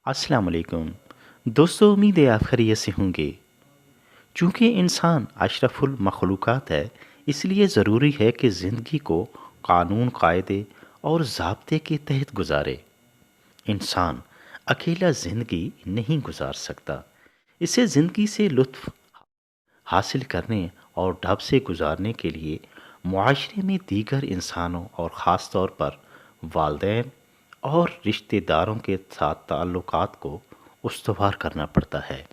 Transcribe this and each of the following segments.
السلام علیکم دوستو، امید ہے آپ خیریت سے ہوں گے۔ چونکہ انسان اشرف المخلوقات ہے، اس لیے ضروری ہے کہ زندگی کو قانون، قاعدے اور ضابطے کے تحت گزارے۔ انسان اکیلا زندگی نہیں گزار سکتا، اسے زندگی سے لطف حاصل کرنے اور ڈھب سے گزارنے کے لیے معاشرے میں دیگر انسانوں اور خاص طور پر والدین اور رشتہ داروں کے ساتھ تعلقات کو استوار کرنا پڑتا ہے۔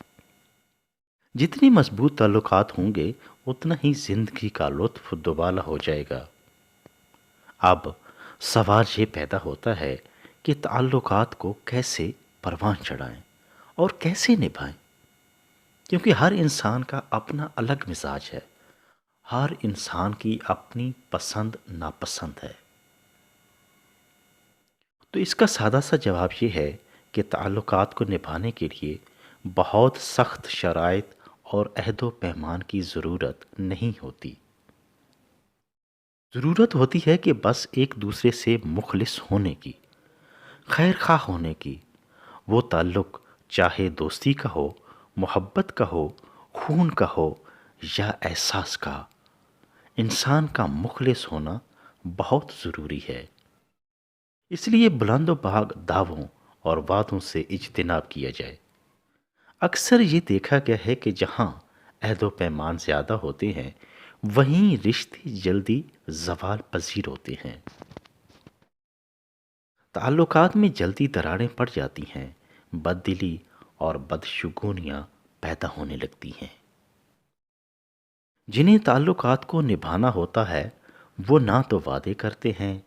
جتنی مضبوط تعلقات ہوں گے اتنا ہی زندگی کا لطف دوبالا ہو جائے گا۔ اب سوال یہ پیدا ہوتا ہے کہ تعلقات کو کیسے پروان چڑھائیں اور کیسے نبھائیں، کیونکہ ہر انسان کا اپنا الگ مزاج ہے، ہر انسان کی اپنی پسند ناپسند ہے۔ تو اس کا سادہ سا جواب یہ ہے کہ تعلقات کو نبھانے کے لیے بہت سخت شرائط اور عہد و پیمان کی ضرورت نہیں ہوتی۔ ضرورت ہوتی ہے کہ بس ایک دوسرے سے مخلص ہونے کی، خیر خواہ ہونے کی۔ وہ تعلق چاہے دوستی کا ہو، محبت کا ہو، خون کا ہو یا احساس کا، انسان کا مخلص ہونا بہت ضروری ہے۔ اس لیے بلند و باغ دعووں اور وعدوں سے اجتناب کیا جائے۔ اکثر یہ دیکھا گیا ہے کہ جہاں عہد و پیمان زیادہ ہوتے ہیں وہیں رشتے جلدی زوال پذیر ہوتے ہیں، تعلقات میں جلدی دراڑیں پڑ جاتی ہیں، بد دلی اور بدشگونیاں پیدا ہونے لگتی ہیں۔ جنہیں تعلقات کو نبھانا ہوتا ہے وہ نہ تو وعدے کرتے ہیں،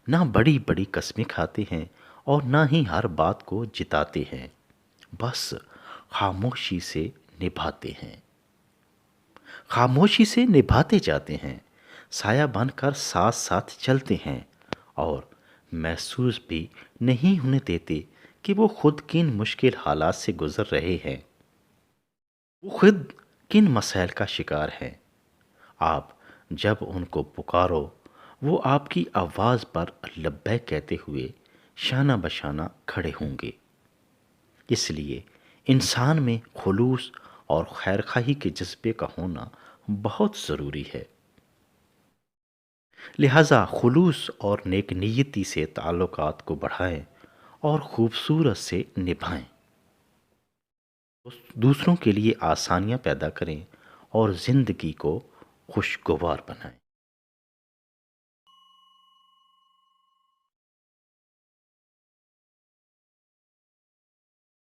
نہ بڑی بڑی قسمیں کھاتے ہیں اور نہ ہی ہر بات کو جتاتے ہیں، بس خاموشی سے نبھاتے ہیں، خاموشی سے نبھاتے جاتے ہیں، سایہ بن کر ساتھ ساتھ چلتے ہیں اور محسوس بھی نہیں ہونے دیتے کہ وہ خود کن مشکل حالات سے گزر رہے ہیں، وہ خود کن مسائل کا شکار ہیں۔ آپ جب ان کو پکارو وہ آپ کی آواز پر لبیک کہتے ہوئے شانہ بشانہ کھڑے ہوں گے۔ اس لیے انسان میں خلوص اور خیرخواہی کے جذبے کا ہونا بہت ضروری ہے۔ لہذا خلوص اور نیک نیتی سے تعلقات کو بڑھائیں اور خوبصورت سے نبھائیں، دوسروں کے لیے آسانیاں پیدا کریں اور زندگی کو خوشگوار بنائیں۔